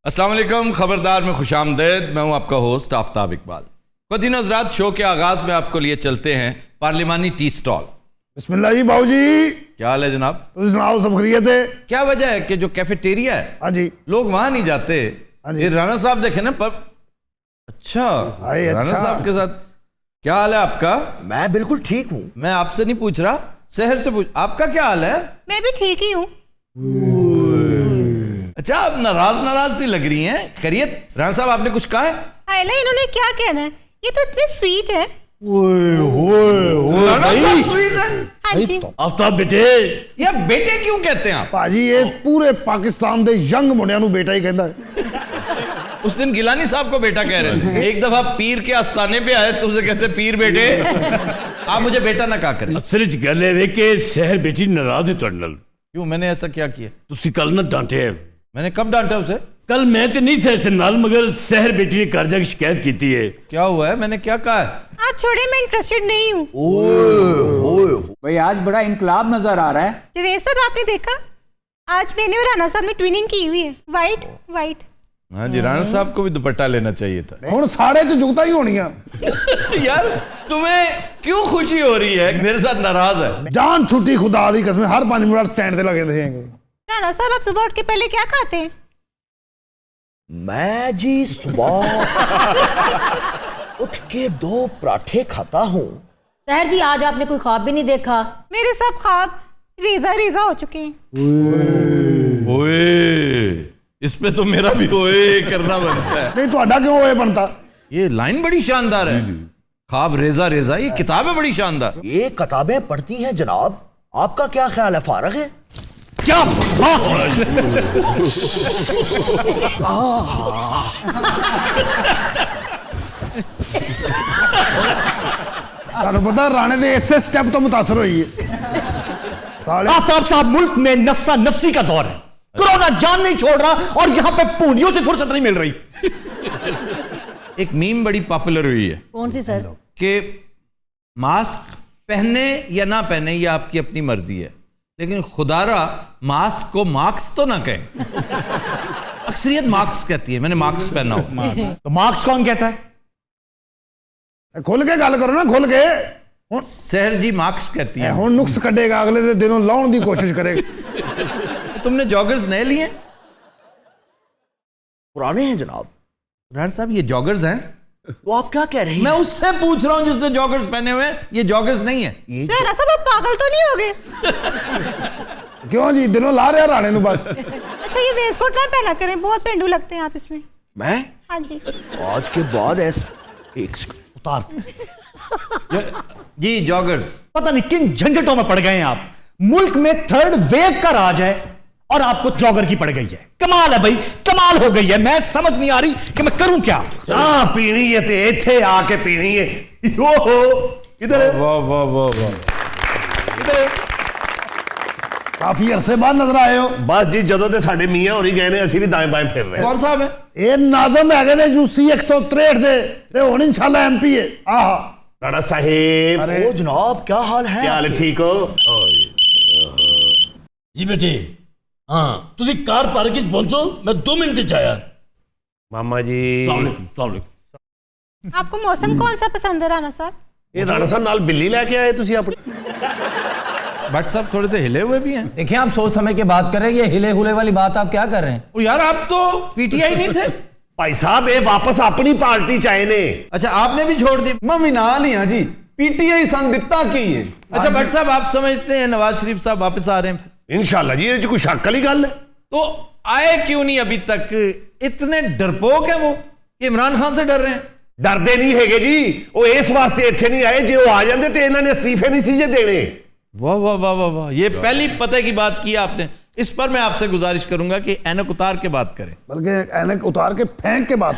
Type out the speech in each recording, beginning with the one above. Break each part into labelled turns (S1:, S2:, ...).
S1: अस्सलाम वालेकुम, खबरदार में खुशामदीद। मैं हूं आपका होस्ट आफ्ताब इकबाल। खुद हज़रात, शो के आगाज में आपको लिए चलते हैं पार्लिमानी टी स्टॉल।
S2: बिस्मिल्लाह जी बाबू जी।
S1: क्या हाल है जनाब?
S2: तुम सुनाओ, सब खैरियत है?
S1: क्या वजह है कि जो कैफेटेरिया है,
S2: हाँ जी,
S1: लोग वहां नहीं जाते?
S2: हाँ जी।
S1: ये राणा साहब देखे ना पर। अच्छा, राणा साहब के साथ क्या हाल है आपका?
S3: मैं बिल्कुल ठीक हूँ।
S1: मैं आपसे नहीं पूछ रहा, शहर से पूछ। आपका क्या हाल है?
S4: मैं भी ठीक ही हूँ।
S1: अच्छा, आप नाराज सी लग रही हैं। खैरियत? राणा साहब आपने कुछ कहा है?
S4: आयला, इन्होंने क्या कहना है? ये तो इतने स्वीट है।
S1: राणा साहब स्वीट है?
S4: हाँ जी।
S5: आफ्ताब बेटे,
S1: या बेटे क्यों कहते हैं आप?
S2: भाजी ये पूरे पाकिस्तान दे यंग मुंडिया नू बेटा ही कहता है।
S1: उस दिन गिलानी साहब को बेटा कह रहे थे। एक दफा पीर के आस्थाने पे आए तो उसे कहते पीर बेटे। आप मुझे बेटा ना कहा करें।
S5: असल च गल है कि शहर बेटी नाराज है तुहाडे नाल।
S1: क्यों, मैंने ऐसा क्या किया?
S5: तुसी कल ना डांटे है।
S1: मैंने कब डांटा उसे?
S5: कल मैं तो नहीं थे नाल, मगर शहर बेटी ने घर जाके शिकायत की है।
S1: क्या हुआ है? मैंने क्या कहा है?
S4: आप छोड़े, मैं इंटरेस्टेड नहीं हूँ।
S6: भाई आज बड़ा इनकलाब नजर आ रहा है।
S4: जवेद साहब, आपने देखा आज मैंने और राणा साहब ने ट्विनिंग की हुई है। White white.
S1: हाँ जी, राणा साहब को भी दुपट्टा लेना चाहिए था।
S2: हुण सारे च जुगता ही होनियां।
S1: यार तुम्हें क्यों खुशी हो रही है? मेरे साथ नाराज है।
S2: जान छुट्टी खुदा दी कसम, हर 5 मिनट स्टैंड पे लगे रहेंगे।
S4: राणा साहब, आप सुबह उठ के पहले क्या खाते हैं?
S3: मैं जी सुबह उठ के 2 पराठे खाता हूँ।
S7: सहर जी, आज आपने कोई ख्वाब भी नहीं देखा?
S4: मेरे सब ख्वाब रेजा रेजा हो चुके हैं।
S1: ओए, इसमें तो मेरा भी ओए करना बनता है।
S2: नहीं तो क्यों होए बनता?
S1: ये लाइन बड़ी शानदार है। ख्वाब रेजा रेजा, ये किताब है बड़ी शानदार।
S3: ये किताबें पढ़ती हैं जनाब। आपका क्या ख्याल है? फारग है?
S5: क्या बकवास है?
S2: तुहानू पता राणे दे ऐसे स्टेप तो मुतासर हुई है साले।
S8: आफ्ताब साहब, मुल्क में नफ्सा नफ्सी का दौर है। कोरोना जान नहीं छोड़ रहा और यहाँ पे पूंजियों से फुर्सत नहीं मिल रही।
S1: एक मीम बड़ी पॉपुलर हुई है।
S7: कौन सी सर?
S1: कि मास्क पहने या ना पहने ये आपकी अपनी मर्जी है, लेकिन खुदारा मास्क को मार्क्स तो ना कहें। अक्सरियत मार्क्स कहती है। मैंने मार्क्स पहना हो।
S8: तो मार्क्स कौन कहता है?
S2: खुल के गल करो ना, खुल के। हुण
S1: सहर जी मार्क्स कहती है।
S2: हुण नुक्स कढेगा, अगले दे दिनों लाउण दी कोशिश करेगा।
S1: तुमने जॉगर्स नए लिए?
S3: पुराने हैं जनाब।
S1: राणा साहब, ये जॉगर्स हैं?
S3: तो आप क्या कह रहे हैं?
S1: मैं उससे पूछ रहा हूं जिसने जॉगर्स पहने हुए हैं। ये जॉगर्स नहीं है।
S4: राणा साहब, आप पागल तो नहीं हो गए?
S2: क्यों जी, दिनों ला रहे राणे नू बस।
S4: अच्छा, ये वेस्ट कोट ना पहना करें, बहुत पेंडू लगते हैं आप इसमें।
S3: मैं
S4: हाँ जी।
S3: आज के बाद एक
S8: उतार।
S1: जी जॉगर्स।
S8: पता नहीं किन झंझटों में पड़ गए हैं आप। मुल्क में 3rd वेव का राज है और आपको जॉगर की पड़ गई है। कमाल है भाई, कमाल हो गई है। मैं समझ नहीं आ रही कि मैं करूं क्या।
S5: हाँ, पीनी है ते इत्थे आके पीनी है। इधर
S1: वाह वाह वाह वाह।
S2: काफी अरसे बाद नजर आए हो।
S5: बस जी, ਜਦੋਂ ਤੇ ਸਾਡੇ ਮੀਆਂ ਹੋਰੀ ਗਏ ਨੇ, ਅਸੀਂ ਵੀ ਦਾएं बाएं फिर रहे।
S1: कौन साहब है?
S2: ਇਹ ਨਾਜ਼ਮ ਹੈਗੇ ਨੇ यूसी 163 ਦੇ ਤੇ ਹੁਣ इंशाल्लाह एमपी है। आहा
S5: राणा साहेब,
S3: ओ जनाब, क्या हाल है?
S5: क्या हाल है?
S3: आपके?
S5: ठीक हो?
S9: जी बेटे, हाँ तुझे कार पार्किंग पहुंचो, मैं 2 मिनट च आया।
S5: मामा जी,
S4: आपको मौसम कौन सा पसंद है राणा साहब?
S5: ये राणा साहब नाल बिल्ली लेके आए तुसी अपनी?
S1: भट्ट साहब थोड़े से हिले हुए भी हैं।
S6: देखिए, आप सोच समझ के बात कर रहे हैं। ये हिले हुले वाली बात आप क्या कर रहे हैं?
S1: ओ यार, आप तो पीटीआई नहीं थे।
S5: भाई साहब, ये वापस अपनी पार्टी चाहे ने।
S1: अच्छा, आपने भी छोड़ दी?
S6: मम्मी नाल ही जी, पीटीआई सन दिता की है।
S1: अच्छा भट्ट साहब, आप समझते हैं नवाज शरीफ साहब वापस आ रहे हैं?
S5: इंशाल्लाह जी, ये कोई शक वाली गल है?
S1: तो आए क्यों नहीं अभी तक? इतने डरपोक हैं वो कि इमरान खान से डर रहे हैं।
S5: डरते नहीं है जी, वो इस वास्ते इत्थे नहीं आए। जे वो आ जाते तो इन्होंने इस्तीफे नहीं सीजे देने।
S1: वाह वाह वाह वाह वाह, ये पहली पते की बात की आपने। इस पर मैं आपसे गुजारिश करूंगा कि ऐनक उतार के बात करें।
S2: बल्कि ऐनक उतार के फेंक के बात।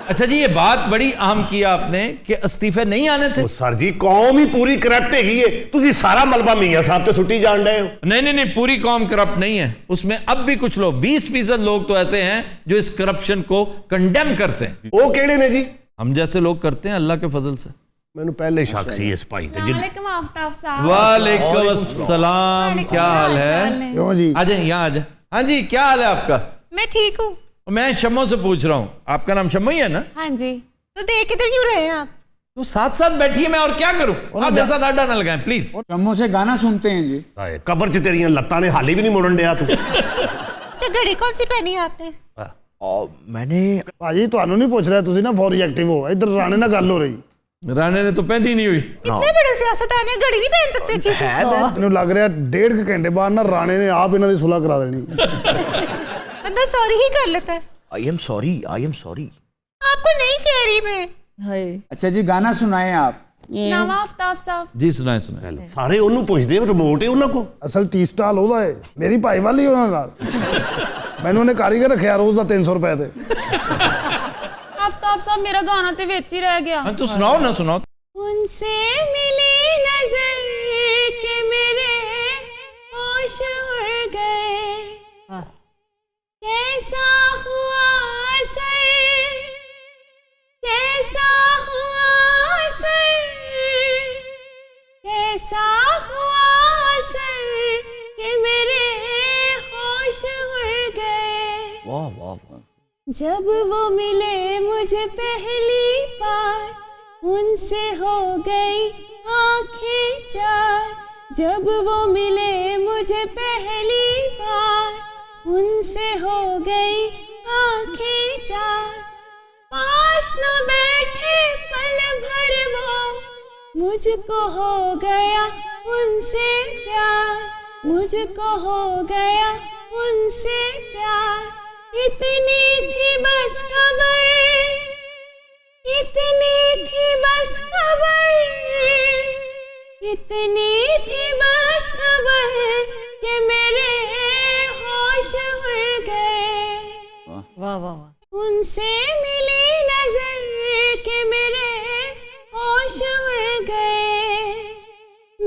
S1: अच्छा जी, ये बात बड़ी अहम की आपने कि इस्तीफे नहीं आने थे।
S5: सर जी, कौम ही पूरी करप्ट है। तुसी सारा मलबा मियां साहब ते सुट्टी जान रहे हो।
S1: नहीं नहीं नहीं, पूरी कौम करप्ट नहीं है। उसमें अब भी कुछ लोग, 20% लोग तो ऐसे हैं जो इस करप्शन को कंडेम करते हैं।
S5: वो केड़े ने जी?
S1: हम जैसे लोग करते हैं, अल्लाह के फजल से।
S5: मैंने पहले शक सी इस भाई ते।
S7: वालेकुम आफ्ताब साहब।
S1: वालेकुम अस्सलाम, क्या हाल है?
S2: क्यों जी?
S1: आ जाए, यहाँ आ जाए। हाँ जी, क्या हाल है आपका?
S4: मैं ठीक हूँ।
S1: मैं शम्मो से पूछ रहा हूँ, आपका नाम शम्मो ही है ना?
S4: हाँ जी। तो देख किधर क्यों रहे हैं आप?
S1: तो साथ साथ बैठिए, मैं और क्या करूं? आप जैसा डाटा ना लगाएं प्लीज।
S6: शम्मो से गाना सुनते हैं जी।
S5: कबर च तेरियां लत्तां ने हाली भी नहीं मुड़न दिया तू।
S4: अच्छा, घड़ी कौन सी पहनी है आपने?
S3: मैंने
S2: भाजी ਤੁਹਾਨੂੰ नहीं पूछ रहे, ਤੁਸੀਂ ना फौरी एक्टिव हो, इधर राणे ना गल हो रही।
S1: राणे ने तो पहनी नहीं हुई।
S4: इतने बड़े सियासतदान हैं, घड़ी नहीं पहन सकते अच्छी से?
S2: ਮੈਨੂੰ ਲੱਗ ਰਿਹਾ 1.5 ਘੰटे बाद ना राणे ने आप ਇਹਨਾਂ ਦੀ सुलह करा देनी।
S4: बंदा सॉरी ही कर लेता है।
S3: I am sorry.
S4: आपको नहीं कह रही मैं।
S6: अच्छा जी, गाना सुनाएं आप।
S7: आफ्ताब साहब।
S1: जी सुनाए।
S5: ਸਾਰੇ ਉਹਨੂੰ ਪੁੱਛਦੇ ਰਿਮੋਟ ਹੈ ਉਹਨਾਂ ਕੋ।
S2: ਅਸਲ ਟੀ ਸਟਾਲ ਉਹਦਾ ਹੈ, ਮੇਰੀ ਭਾਈ ਵਾਲੀ ਉਹਨਾਂ ਨਾਲ। ਮੈਨੂੰ ਉਹਨੇ ਕਾਰੀਗਰ ਰੱਖਿਆ ਰੋਜ਼ ਦਾ 300 ਰੁਪਏ ਤੇ।
S7: आफ्ताब साहब मेरा गाना तो विच ही रह गया।
S1: तो सुनाओ ना, सुनाओ।
S7: उनसे मिली नजर के मेरे होश उड़ गए, कैसा हुआ असर, कैसा हुआ असर, कैसा हुआ असर कि मेरे होश उड़ गए।
S3: वाह वाह वाह।
S7: जब वो मिले मुझे पहली बार, उनसे हो गई आंखें चार। जब वो मिले मुझे पहली बार, उनसे हो गई आंखें चार। पास न बैठे पल भर वो, मुझको हो गया उनसे प्यार, मुझको हो गया उनसे प्यार। इतनी थी बस खबर, इतनी थी बस खबर, इतनी थी बस खबर कि मेरे होश उड़ गए। वाह वाह वाह। उनसे मिली नजर के मेरे होश उड़ गए।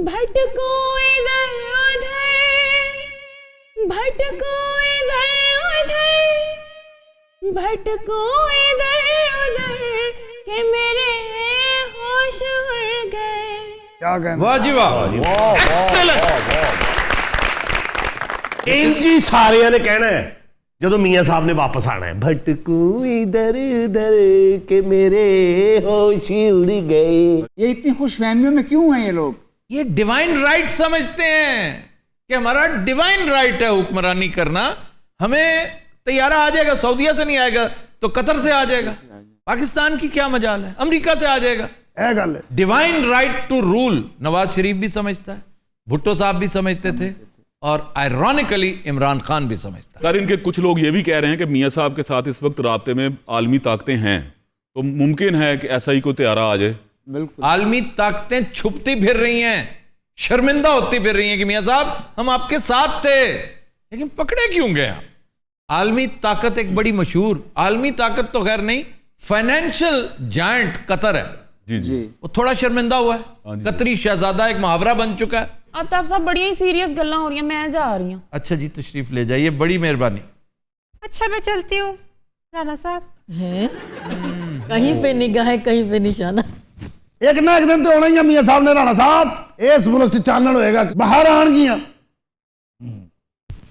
S7: भटको इधर उधर, भटको इधर उधर, भटको इधर उधर के मेरे होश उड़ गए।
S2: क्या कहना?
S1: वाह जी वाह,
S5: ਇੰਜ ਹੀ ਸਾਰਿਆਂ ਨੇ ਕਹਿਣਾ ਹੈ ਜਦੋਂ ਮੀਆਂ ਸਾਹਿਬ ਨੇ ਵਾਪਸ ਆਣਾ ਹੈ। ਭਟਕੂ ਇਧਰ ਉਧਰ ਕੇ ਮੇਰੇ ਹੋਸ਼ ਉੜ ਗਏ।
S6: ये इतनी खुशफहमियों में क्यों हैं ये लोग?
S1: ये डिवाइन राइट समझते हैं कि हमारा डिवाइन राइट है हुक्मरानी करना। हमें तैयारा आ जाएगा, सऊदीया से नहीं आएगा तो कतर से आ जाएगा, पाकिस्तान की क्या मजाल है, अमेरिका से आ जाएगा।
S2: ਇਹ ਗੱਲ ਹੈ।
S1: Divine right to rule Nawaz Sharif भी समझता है, भुट्टो साहब भी समझते थे, और आयरॉनिकली इमरान खान भी समझता है।
S10: सर, इनके कुछ लोग ये भी कह रहे हैं कि मियां साहब के साथ इस वक्त राब्ते में आलमी ताकतें हैं, तो मुमकिन है कि ऐसा ही कोई तैयारा आ जाए।
S6: बिल्कुल।
S1: आलमी ताकतें छुपती फिर रही हैं, शर्मिंदा होती फिर रही हैं कि मियां साहब हम आपके साथ थे, लेकिन पकड़े क्यों गए आप? आलमी ताकत एक बड़ी मशहूर आलमी ताकत तो खैर नहीं, फाइनेंशियल जायंट कतर है
S10: जी जी।
S1: वो थोड़ा शर्मिंदा हुआ है। कतरी शहजादा एक मुहावरा बन चुका है।
S7: आफ्ताब साहब बड़ी ही सीरियस गल्लां हो रही हैं, मैं जा रही हूँ।
S1: अच्छा जी, तशरीफ ले जाइए, बड़ी मेहरबानी।
S4: अच्छा मैं चलती हूँ राणा साहब।
S7: कहीं पे निगाह है, कहीं पे निशाना।
S2: एक ना एक दिन तो होना ही है मियां साहब ने। राणा साहब इस मुल्क च चानन होएगा, बाहर आणगियां।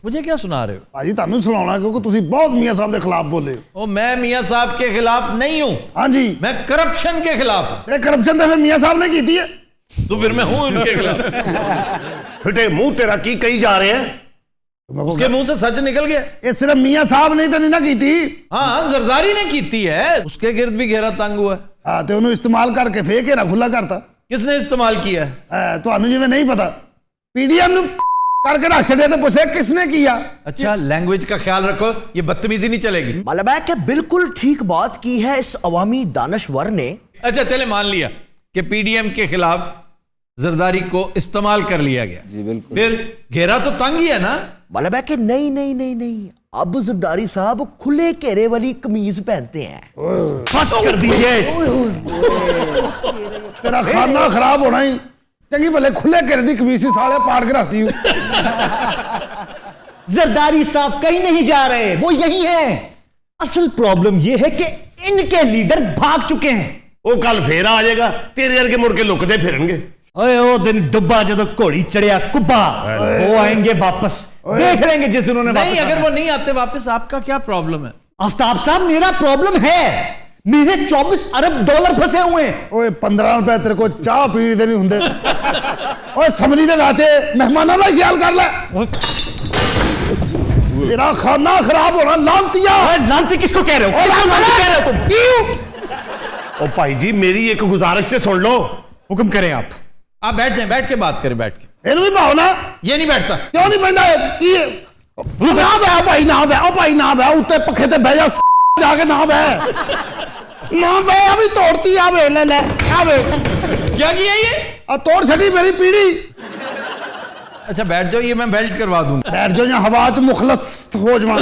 S1: मुझे क्या सुना रहे हो?
S2: भाजी ਤੁਹਾਨੂੰ ਸੁਣਾਉਣਾ क्योंकि ਤੁਸੀਂ बहुत मियां साहब के खिलाफ बोले।
S1: ओ, मैं मियां साहब के खिलाफ नहीं हूं,
S2: हाँ जी।
S1: मैं करप्शन के खिलाफ हूं।
S2: ये करप्शन तो फिर मियां साहब ने की है।
S1: तो फिर मैं हूं उनके खिलाफ।
S5: ਫਿੱਟੇ ਮੂੰਹ ਤੇਰਾ ਕੀ ਕਹੀ ਜਾ ਰਹੇ ਹੈ?
S1: उसके मुंह से सच निकल गया।
S2: ये सिर्फ मियां साहब नहीं तो नहीं ना की।
S1: हाँ, जरदारी ने कीती है, उसके गिर्द भी घेरा तंग हुआ है।
S2: हाँ, तो उन्होंने इस्तेमाल करके फेक घेरा खुला करता।
S1: किसने इस्तेमाल किया है?
S2: ਤੁਹਾਨੂੰ ਜਿਵੇਂ नहीं पता, पीडीएम ਨੂੰ करके रख छड़े तो पूछे किसने किया।
S1: अच्छा, लैंग्वेज का ख्याल रखो, ये बदतमीजी नहीं चलेगी।
S3: मतलब है कि बिल्कुल ठीक बात की है इस अवामी दानश्वर ने।
S1: अच्छा चले, मान लिया कि पीडीएम के खिलाफ जरदारी को इस्तेमाल कर लिया गया
S6: जी बिल्कुल।
S1: फिर घेरा तो तंग ही है ना?
S3: मतलब है कि नहीं नहीं नहीं नहीं, अब जरदारी साहब खुले घेरे वाली कमीज पहनते हैं।
S5: बस कर दीजिए।
S2: तेरा खाना खराब होना ही चंगी भले खुले घेरे दी कमीज सी साले पाड़ के रखती हूँ।
S8: जरदारी साहब कहीं नहीं जा रहे, वो यही हैं। असल प्रॉब्लम यह है कि इनके लीडर भाग चुके हैं।
S5: ਉਹ ਕੱਲ ਫੇਰ ਆ ਜਾਏਗਾ, ਤੇਰੇ ਵਰਗੇ ਮੁੜ ਕੇ ਲੁਕਦੇ ਫਿਰਨਗੇ।
S8: ओए ओ दिन डुब्बा जब घोड़ी चढ़िया कुब्बा, वो आएंगे वापस, देख लेंगे जिस उन्होंने
S1: नहीं,
S8: वापस
S1: अगर
S8: आना।
S1: वो नहीं आते वापस, आपका क्या प्रॉब्लम है?
S8: आफ्ताब साहब मेरा प्रॉब्लम है, मेरे 24 अरब डॉलर फंसे हुए हैं।
S2: ओए 15 रुपए तेरे को चाह पीने दे नहीं हुंदे। ओए समरी दे लाचे मेहमानां दा ख्याल कर ले। तेरा खाना खराब होना लानतिया।
S8: लानती किसको कह रहे हो? किसको लानती कह रहे हो तुम?
S5: ओ भाई जी मेरी एक गुजारिश तो सुन लो।
S8: हुक्म करें आप
S1: बैठ जाएं, बैठ के बात करें, बैठ के।
S2: ਇਹਨੂੰ ਵੀ ਭਾਓ ਨਾ।
S1: ये नहीं बैठता।
S2: क्यों नहीं बंदा की ना बह भाई ना बह, ओ भाई ना बह, उत्ते पखे ते बह जा जाके ना बह, ना बह। अभी तोड़ती आ वे ले ले आ वे
S1: क्या किया ये?
S2: आ तोड़ छड़ी मेरी पीढ़ी।
S1: अच्छा बैठ जाओ, ये मैं बेल्ट करवा दूंगा।
S2: बैठ जाओ यहाँ हवा च मुखलस हो जावा।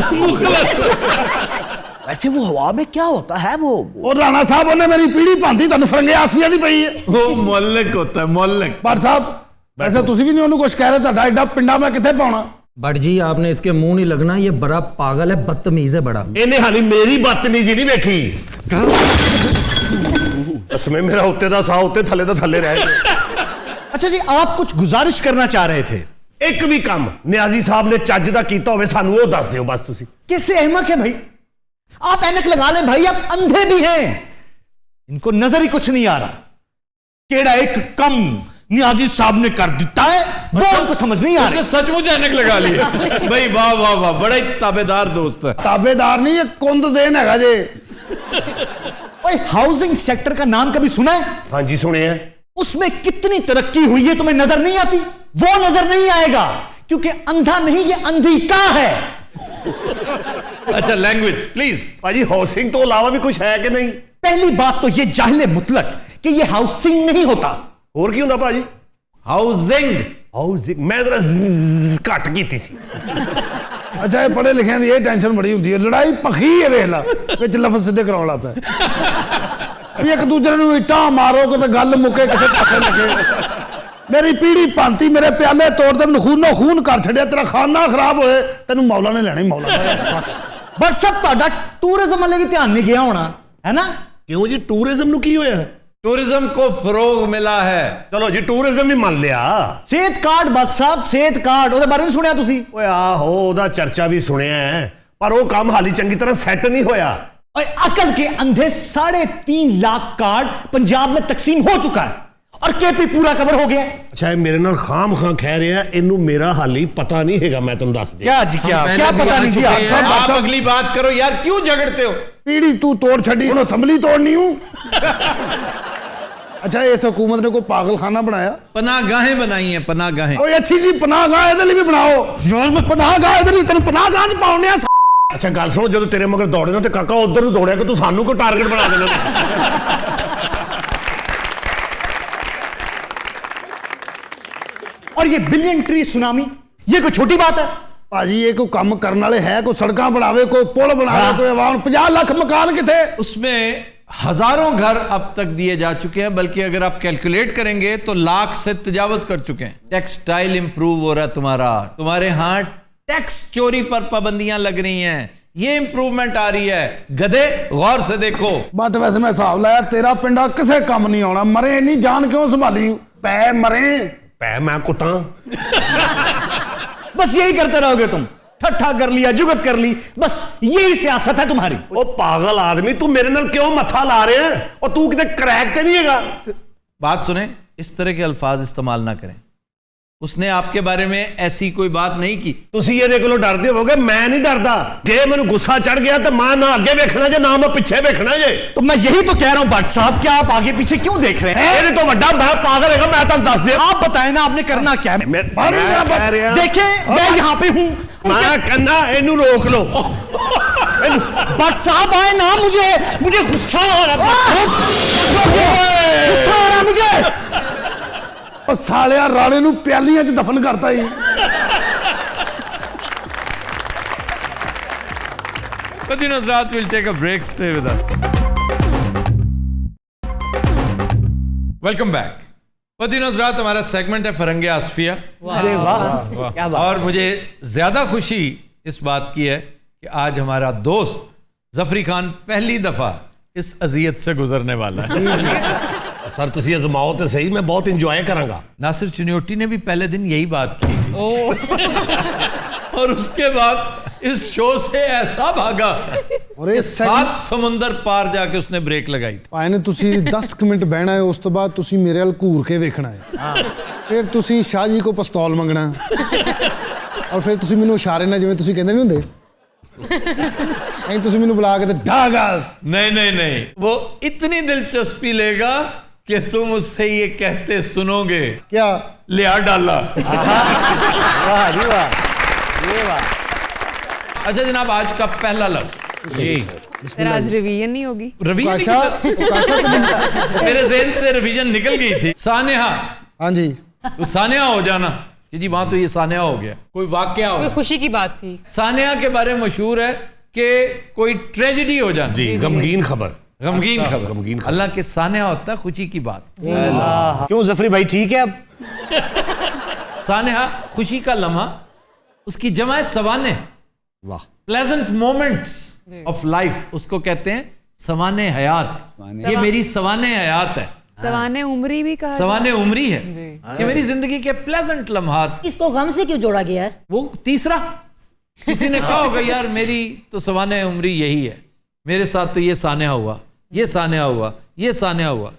S3: वैसे वो हवा में क्या होता है वो?
S2: और राणा साहब उन्हें मेरी पीढ़ी भांती तन फरंगे आसमिया दी पई है।
S1: वो मोहल्लक होता है, मोहल्लक।
S2: पर साहब वैसे तुसी भी नहीं उन्हें कुछ कह रहे, ਤੁਹਾਡਾ ਐਡਾ ਪਿੰਡਾ ਮੈਂ ਕਿੱਥੇ ਪਾਉਣਾ?
S6: बट जी आपने इसके मुंह नहीं लगना, ये बड़ा पागल है, बदतमीज है बड़ा।
S5: ਇਹਨੇ ਹਾਲੀ ਮੇਰੀ ਬਦਤਮੀਜ਼ੀ ਨਹੀਂ ਵੇਖੀ। उसमें मेरा उत्ते दा साह उत्ते थल्ले दा थल्ले रह गए।
S8: अच्छा जी आप कुछ गुजारिश करना चाह रहे थे?
S5: एक भी काम नियाजी साहब ने ਚੱਜ ਦਾ ਕੀਤਾ ਹੋਵੇ ਸਾਨੂੰ ਉਹ ਦੱਸ ਦਿਓ बस ਤੁਸੀਂ।
S8: कैसे अहमक है भाई? आप ऐनक लगा लें भाई, आप अंधे भी हैं, इनको नजर ही कुछ नहीं आ रहा। केड़ा एक कम नियाजी साहब ने कर दिता है वो उनको समझ नहीं आ रहा।
S1: सचमुच ऐनक लगा ली है। भाई वाह वाह वाह, बड़ा ही ताबेदार दोस्त है।
S2: ताबेदार नहीं, ये कुंद ज़ेन हैगा जे।
S8: ओए हाउसिंग सेक्टर का नाम कभी सुना है?
S5: हाँ जी सुने हैं।
S8: उसमें कितनी तरक्की हुई है तुम्हें नजर नहीं आती? वो नजर नहीं आएगा क्योंकि अंधा नहीं, ये अंधी का है।
S1: अच्छा लैंग्वेज प्लीज।
S5: भाजी हाउसिंग तो अलावा भी कुछ है कि नहीं?
S8: पहली बात तो ये जाहिले मुतलक कि ये हाउसिंग नहीं होता।
S5: और की होता भाजी?
S1: हाउसिंग।
S5: हाउसिंग मैं जरा घट की सी।
S2: अच्छा ये पढ़े लिखे की ये टेंशन बड़ी होती है, लड़ाई पखी है वेख ला विच लफ्ज सीधे कराउण लग पिया। एक दूसरे नूं इट्टां मारो कि गल मुके किसी पासे लगे। मेरी पीढ़ी भांती मेरे प्याले तोड़ दे, खूनो खून कर छड़िया, तेरा खाना खराब होए तेनू मौला ने लेना ही मौला।
S8: बट सब ਤੁਹਾਡਾ टूरिज्म वाले भी ध्यान नहीं गया होना है ना?
S5: क्यों जी टूरिज्म नु की होया?
S1: टूरिज्म को फरोग मिला है।
S5: चलो जी टूरिज्म भी मान लिया।
S8: सेहत कार्ड बात साहब, सेहत कार्ड ਉਹਦੇ ਬਾਰੇ ਨਹੀਂ ਸੁਣਿਆ ਤੁਸੀਂ?
S5: ਓਏ ਆਹੋ ਉਹਦਾ ਚਰਚਾ ਵੀ ਸੁਣਿਆ ਹੈ, ਪਰ ਉਹ ਕੰਮ ਹਾਲੀ ਚੰਗੀ ਤਰ੍ਹਾਂ ਸੈੱਟ नहीं होया।
S8: और अकल के अंधे 3.5 लाख कार्ड पंजाब में तकसीम हो चुका है और केपी पूरा कवर हो गया।
S5: अच्छा ये मेरे नाल खाम खां कह रहे हैं, इनू मेरा हाली पता नहीं हैगा, मैं तुम दस दे।
S8: क्या जी क्या क्या पता नहीं जी
S1: आप अगली बात करो यार, क्यों झगड़ते हो?
S2: पीढ़ी तू तोड़ छड़ी, हुण असम्बली तोड़नी हूं। अच्छा इस हुकूमत ने कोई पागल खाना बनाया?
S1: पनाहगाहें बनाई हैं, पनाहगाहें।
S2: ओए अच्छी जी पनाहगाह इहदे लई भी बनाओ यार, मैं पनाहगाह इहदे लई तेनू पनाहगाह च पाउणे आ।
S5: अच्छा गल सुनो, जदों तेरे मगर दौड़े ना ते काका उधर नूं दौड़िया कि तू सानू को टारगेट बना देना।
S8: और ये बिलियन ट्री सुनामी ये कोई छोटी बात है?
S2: भाजी ये कोई काम करने वाले है, कोई सड़कां बनावे, कोई पुल बनावे, कोई आवाम 50 लाख मकान किथे?
S1: उसमें हजारों घर अब तक दिए जा चुके हैं, बल्कि अगर आप कैलकुलेट करेंगे तो लाख से तजावज कर चुके हैं। टेक्सटाइल इंप्रूव हो रहा है तुम्हारे यहाँ टैक्स चोरी पर पाबंदियां लग रही हैं, ये इंप्रूवमेंट आ रही है। गधे गौर से देखो।
S2: बट वैसे मैं हिसाब लाया तेरा पिंडा किसे काम नहीं आना। मरे नहीं जान क्यों संभाली? पै मरे
S5: पै मैं कुटा।
S8: बस यही करते रहोगे तुम, ठट्ठा कर लिया, जुगत कर ली, बस यही सियासत है तुम्हारी।
S5: ओ पागल आदमी तू मेरे नाल क्यों मत्था ला रहे हैं? और तू किते क्रैक ते नहीं हैगा?
S1: बात सुने, इस तरह के अल्फाज इस्तेमाल ना करें। उसने आपके बारे में ऐसी कोई बात नहीं की।
S5: तुसी ये देखो डरते होगे, मैं नहीं डरदा। जे मैनू गुस्सा चढ़ गया तो मैं ना आगे देखना जे ना मैं पीछे देखना जे।
S8: तो मैं यही तो कह रहा हूं भट्ट साहब, क्या आप आगे पीछे क्यों देख रहे हैं?
S5: ये तो बड़ा मैं पागल है, मैं तुम दस दे।
S8: आप बताएं ना आपने करना क्या है?
S5: मैं
S8: देखें मैं यहाँ पे हूं,
S5: मैं कहना इनू रोक लो।
S8: भट्ट साहब आए ना, मुझे गुस्सा आ रहा है, गुस्सा आ रहा मुझे।
S2: सालिया राणे नू प्यालियां च दफन करता ही।
S1: Qadin Hazrat will take a break. Stay with us. Welcome back. Qadin Hazrat हमारा सेगमेंट है फरंगे आसफिया।
S3: अरे वाह क्या बात।
S1: और मुझे ज्यादा खुशी इस बात की है कि आज हमारा दोस्त जफरी खान पहली दफा इस अजियत से गुजरने वाला है।
S5: सर तुसी अजमाओ तो सही, मैं बहुत इंजॉय करांगा।
S1: नासिर चुनियोटी ने भी पहले दिन यही बात की थी। और उसके बाद इस शो से ऐसा भागा
S2: ਔਰ ਇਹ
S1: 7 ਸਮੁੰਦਰ ਪਾਰ ਜਾ ਕੇ ਉਸਨੇ ਬ੍ਰੇਕ ਲਗਾਈ थी।
S2: ਭਾਈ ਨੇ ਤੁਸੀਂ 10 ਕੁ ਮਿੰਟ ਬਹਿਣਾ ਹੈ, ਉਸ ਤੋਂ ਬਾਅਦ ਤੁਸੀਂ ਮੇਰੇ ਵੱਲ ਘੂਰ ਕੇ ਵੇਖਣਾ ਹੈ। ਫਿਰ ਤੁਸੀਂ ਸ਼ਾਹ ਜੀ ਕੋ ਪਿਸਤੌਲ ਮੰਗਣਾ ਔਰ ਫਿਰ ਤੁਸੀਂ ਮੈਨੂੰ ਇਸ਼ਾਰੇ ਨਾਲ, ਜਿਵੇਂ ਤੁਸੀਂ ਕਹਿੰਦੇ ਨਹੀਂ ਹੁੰਦੇ, ਐਂ ਤੁਸੀਂ ਮੈਨੂੰ ਬੁਲਾ ਕੇ ਤੇ ਢਾਗਾਸ।
S1: नहीं, वो इतनी दिलचस्पी लेगा कि तुम उससे ये कहते सुनोगे,
S2: क्या
S1: लिया डाला।
S8: वाह जी वाह, ये वाह।
S1: अच्छा जनाब, आज का पहला लफ्ज जी।
S7: फिर आज रिवीजन नहीं होगी?
S1: रिवीजन
S2: काशा तो
S1: मेरे ज़हन से रिवीजन निकल गई थी। सानेहा,
S2: हाँ जी,
S1: तो सानेहा हो जाना कि जी वहां तो ये सानेहा हो गया, कोई वाकया हो।
S7: कोई खुशी की बात थी।
S1: सानेहा के बारे में मशहूर है कि कोई ट्रेजेडी हो जाना।
S5: जी, गमगीन खबर।
S1: गमगीन खबर।
S5: गमगीन खबर।
S1: अल्लाह के सानेहा होता है खुशी की बात।
S8: क्यों जफरी भाई ठीक है अब?
S1: सानेहा खुशी का लम्हा, उसकी जमा है सवाने।
S8: वाह।
S1: प्लेजेंट मोमेंट्स ऑफ लाइफ, उसको कहते हैं सवाने हयात। ये मेरी सवाने हयात है,
S7: सवाने उम्री भी कहा
S1: सवाने उम्री है कि मेरी जिंदगी के प्लेजेंट लम्हात।
S11: इसको गम से क्यों जोड़ा गया है?
S1: वो तीसरा, किसी ने कहा होगा यार मेरी तो सवाने उम्री यही है, मेरे साथ तो ये सानेहा हुआ, ये सानेहा हुआ, ये सानेहा हुआ।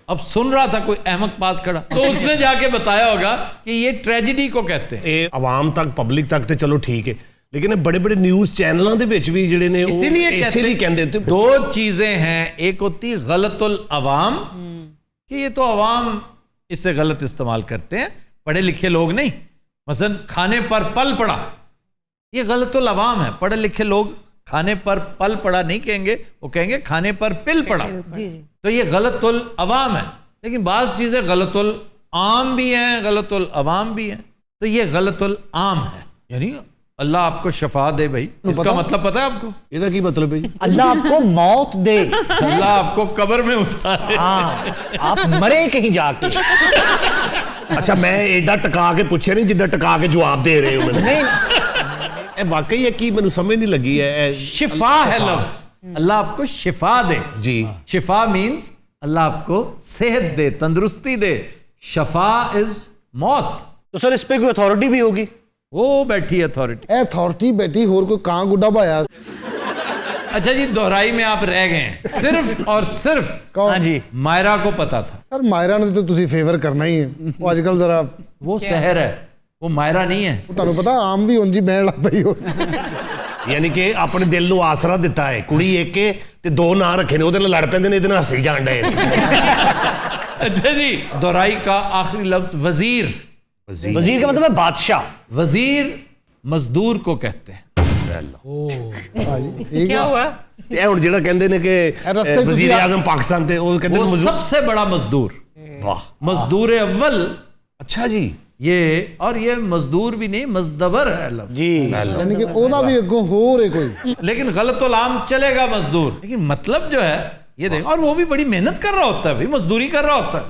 S1: अब सुन रहा था कोई अहमक पास खड़ा, तो उसने जाके बताया होगा कि ये ट्रेजेडी को कहते हैं।
S5: ਇਹ ਆਵਾਮ ਤੱਕ, ਪਬਲਿਕ ਤੱਕ ਤੇ ਚਲੋ ਠੀਕ ਹੈ, लेकिन बड़े बड़े न्यूज़ चैनलों के विच भी जिहड़े ने
S1: इसीलिए कहते हैं। दो चीजें हैं, एक होती गलतुल अवाम कि ये तो अवाम इससे गलत इस्तेमाल करते हैं, पढ़े लिखे लोग नहीं। मसलन खाने पर पल पड़ा, ये गलतुल अवाम है। पढ़े लिखे लोग खाने पर पल पड़ा नहीं कहेंगे, वो कहेंगे खाने पर पिल पड़ा।
S11: जी जी।
S1: तो ये गलतुल अवाम है। लेकिन बाज़ चीजें गलतुल आम भी हैं, गलतुल अवाम भी हैं। तो ये गलतुल आम है, यानी अल्लाह आपको शफा दे भाई। इसका मतलब पता है आपको?
S5: ਇਹਦਾ ਕੀ मतलब है जी?
S8: अल्लाह आपको मौत दे,
S1: अल्लाह आपको कब्र में उतारे।
S8: हाँ, आप मरे कहीं जाके।
S5: अच्छा, मैं एडा टका के पूछे नहीं जिद्दां टका के जवाब दे रहे हो मैंने।
S8: नहीं,
S5: ਇਹ ਵਾਕਈ ਹੈ ਕੀ ਮੈਨੂੰ ਸਮਝ नहीं लगी है।
S1: शिफा है लफ्ज, अल्लाह आपको शिफा दे।
S5: जी,
S1: शिफा मीन्स अल्लाह आपको सेहत दे, तंदुरुस्ती दे। शफा इज मौत।
S8: तो सर इस पे कोई अथॉरिटी भी होगी?
S1: वो बैठी अथॉरिटी।
S2: ਇਹ ਅਥਾਰਟੀ ਬੈਠੀ, ਹੋਰ ਕੋਈ ਕਾਂ ਗੁੱਡਾ ਭਾਇਆ।
S1: अच्छा जी, दोहराई में आप रह गए हैं। सिर्फ और सिर्फ
S2: ਕੌਣ?
S8: हाँ जी।
S1: मायरा को पता था।
S2: ਸਰ ਮਾਇਰਾ ਨੇ ਤਾਂ ਤੁਸੀਂ ਫੇਵਰ ਕਰਨਾ ਹੀ ਹੈ। ਉਹ ਅੱਜ ਕੱਲ ਜ਼ਰਾ
S1: वो सहर है, वो मायरा नहीं है।
S2: ਤੁਹਾਨੂੰ ਪਤਾ ਆਮ ਵੀ ਉਂਝ ਹੀ ਬਹਿਣ ਲੱਗ ਪਈ ਹੋ।
S5: ਯਾਨੀ ਕਿ ਆਪਣੇ ਦਿਲ ਨੂੰ ਆਸਰਾ ਦਿੱਤਾ ਹੈ। ਕੁੜੀ ਇੱਕ ਹੈ ਤੇ ਦੋ ਨਾਂ ਰੱਖੇ ਨੇ, ਉਹਦੇ ਨਾਲ ਲੜ ਪੈਂਦੇ ਨੇ, ਇਹਦੇ ਨਾਲ ਹੱਸੀ ਜਾਣ ਡਏ ਨੇ।
S1: अच्छा जी, दोहराई का आखिरी लफ्ज वजीर।
S8: वजीर का मतलब है बादशाह।
S1: वजीर मजदूर को कहते हैं।
S2: ਠੀਕ
S7: क्या
S2: ਆ।
S7: हुआ?
S5: ਇਹ ਹੁਣ ਜਿਹੜਾ ਕਹਿੰਦੇ ਨੇ ਕਿ
S2: ਰਸਤੇ 'ਚ
S5: ਵਜ਼ੀਰ
S2: ਤੁਸੀਂ
S5: ਆਜ਼ਮ ਪਾਕਿस्तान ਤੇ ਉਹ ਕਹਿੰਦੇ
S1: वो
S5: ਨੇ ਮਜ਼ਦੂਰ।
S1: सबसे बड़ा मजदूर,
S5: वाह,
S1: मजदूर अव्वल।
S5: अच्छा जी।
S1: ये और ये मजदूर भी नहीं, मजदबर है लफ्ज।
S8: जी,
S2: ਯਾਨੀ ਕਿ ਉਹਦਾ ਵੀ ਅੱਗੋਂ ਹੋਰ ਹੈ ਕੋਈ।
S1: लेकिन गलतुल आम चलेगा मजदूर, लेकिन मतलब जो है ये देखो, और वो भी बड़ी मेहनत कर रहा होता है भाई, मजदूरी कर रहा होता है।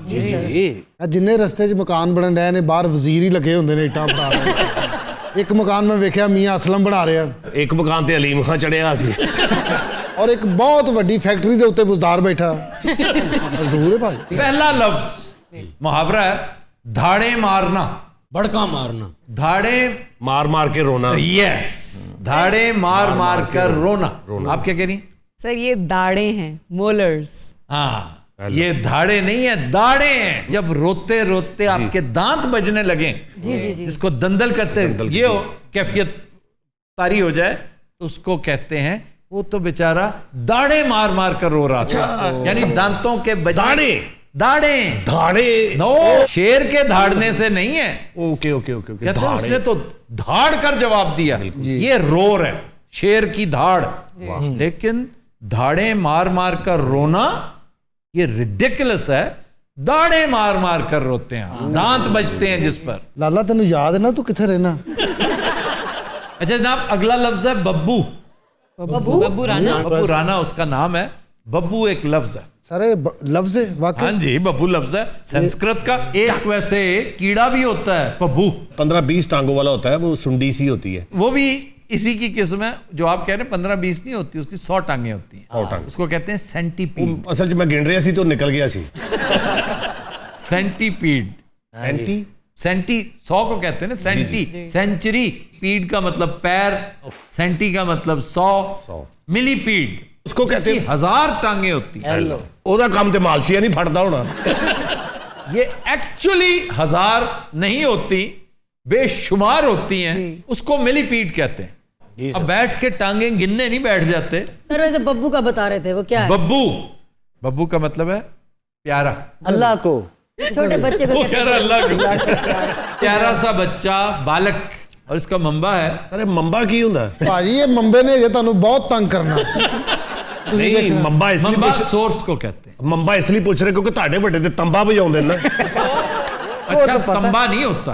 S2: ਆ ਜਿੰਨੇ ਰਸਤੇ 'ਚ ਮਕਾਨ ਬਣਨ ਡਏ ਨੇ, ਬਾਹਰ ਵਜ਼ੀਰ ਹੀ ਲੱਗੇ ਹੁੰਦੇ ਨੇ ਇੱਟਾਂ ਬਣਾ ਰਹੇ। ਇੱਕ ਮਕਾਨ ਮੈਂ ਵੇਖਿਆ ਮੀਆਂ ਅਸਲਮ ਬਣਾ ਰਿਹਾ,
S5: ਇੱਕ ਮਕਾਨ ਤੇ ਅਲੀਮ ਖਾਂ ਚੜਿਆ ਸੀ।
S2: ਔਰ ਇੱਕ ਬਹੁਤ ਵੱਡੀ ਫੈਕਟਰੀ ਦੇ ਉੱਤੇ ਬੁਜ਼ਦਾਰ ਬੈਠਾ। ਮਜ਼ਦੂਰ ਹੈ ਭਾਈ।
S1: पहला लफ्ज मुहावरा है धाड़े मारना।
S9: भड़का मारना।
S1: धाड़े,
S5: मार मार के रोना।
S1: यस, धाड़े मार मार कर रोना। आप क्या कह रही हैं?
S7: सर ये दाढ़े हैं, मोलर्स।
S1: हाँ, ये धाड़े नहीं है, दाढ़े हैं। जब रोते रोते आपके दांत बजने लगे,
S11: जी जी जी।
S1: जिसको दंदल कहते हैं, ये कैफियत तारी हो जाए तो उसको कहते हैं वो तो बेचारा दाढ़े मार मार कर रो रहा था। यानी दांतों के
S5: दाढ़े,
S1: दाढ़े
S5: धाड़े।
S1: नो, शेर के धाड़ने से नहीं है।
S5: Okay okay okay okay.
S1: कहते हैं उसने तो धाड़ कर जवाब दिया, ये रोर है, शेर की धाड़। लेकिन धाड़े मार मार कर रोना ये रिडिकुलस है। दाढ़े मार मार कर रोते हैं, दांत बजते हैं जिस पर।
S2: ਲਾਲਾ ਤੈਨੂੰ ਯਾਦ ਹੈ ਨਾ ਤੂੰ ਕਿੱਥੇ ਰਹਿਣਾ?
S1: अच्छा जनाब, अगला लफ्ज है बब्बू।
S7: बब्बू राना।
S1: बब्बू राना उसका नाम है। बब्बू एक लफ्ज है।
S2: ਸਾਰੇ ਲਫ਼ਜ਼ ਹੈ
S1: हाँ
S2: ਵਾਕਈ।
S1: जी, बब्बू लफ्ज है संस्कृत का। एक वैसे कीड़ा भी होता है बब्बू,
S5: 15-20 टांगों वाला होता है, वो सुंडी सी होती है।
S1: वो भी इसी की किस्म है। जो आप कह रहे हैं 15-20 नहीं होती, उसकी 100 टांगें होती हैं।
S5: 100 टांगें।
S1: उसको कहते हैं सेंटीपीड।
S5: असल में गिन रहा सी तो निकल गया सी।
S1: सेंटीपीड।
S5: एंटी
S1: सेंटी 100 को कहते हैं ना, सेंटी सेंचुरी, पीड का मतलब पैर, सेंटी का मतलब 100, मिलीपीड
S5: उसको कहते हैं
S1: 1000 टांगे होती हैं।
S5: ओदा काम ते मालशिया नहीं फटदा होना।
S1: ये एक्चुअली 1000 नहीं होती, बेशुमार होती हैं, उसको मिलीपीड कहते हैं। अब बैठ के टांगे गिनने नहीं बैठ जाते।
S11: सर वैसे बब्बू का बता रहे थे, वो क्या है?
S1: बब्बू का मतलब है प्यारा,
S8: अल्लाह को,
S11: छोटे बच्चे को
S1: कह रहा अल्लाह को प्यारा सा बच्चा, बालक। और इसका मंबा है।
S5: अरे मंबा की हुंदा
S2: भाजी ये मंबे ने ये ਤੁਹਾਨੂੰ बहुत तंग करना।
S5: नहीं मंबा इसलिए
S1: मंबा सोर्स को कहते हैं।
S5: मंबा इसलिए पूछ रहे क्योंकि ਤੁਹਾਡੇ ਵੱਡੇ ਤੇ ਤੰਬਾ ਵਜਾਉਂਦੇ ਨੇ।
S1: अच्छा तंबा नहीं होता,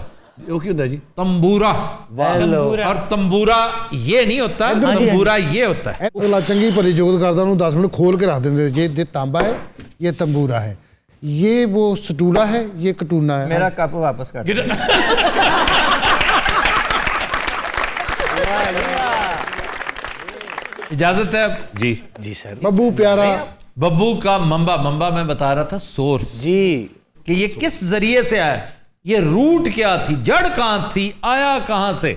S5: ਉਹ ਕੀ ਹੁੰਦਾ ਜੀ?
S1: तंबूरा। और तंबूरा ये नहीं होता, तंबूरा ये होता है।
S2: अगला चंगी भली जोत करदा ਉਹਨੂੰ 10 मिनट खोल के रख देंगे। ये तांबा है, ये तंबूरा है, ये वो सटूला है, ये कटूना है।
S3: मेरा कप वापस कर।
S1: इजाजत है अब?
S5: जी
S8: जी सर।
S2: बब्बू प्यारा,
S1: बब्बू का मंबा मैं बता रहा था सोर्स
S8: जी,
S1: कि ये किस जरिए से आया, ये रूट क्या थी, जड़ कहां थी, आया कहां से,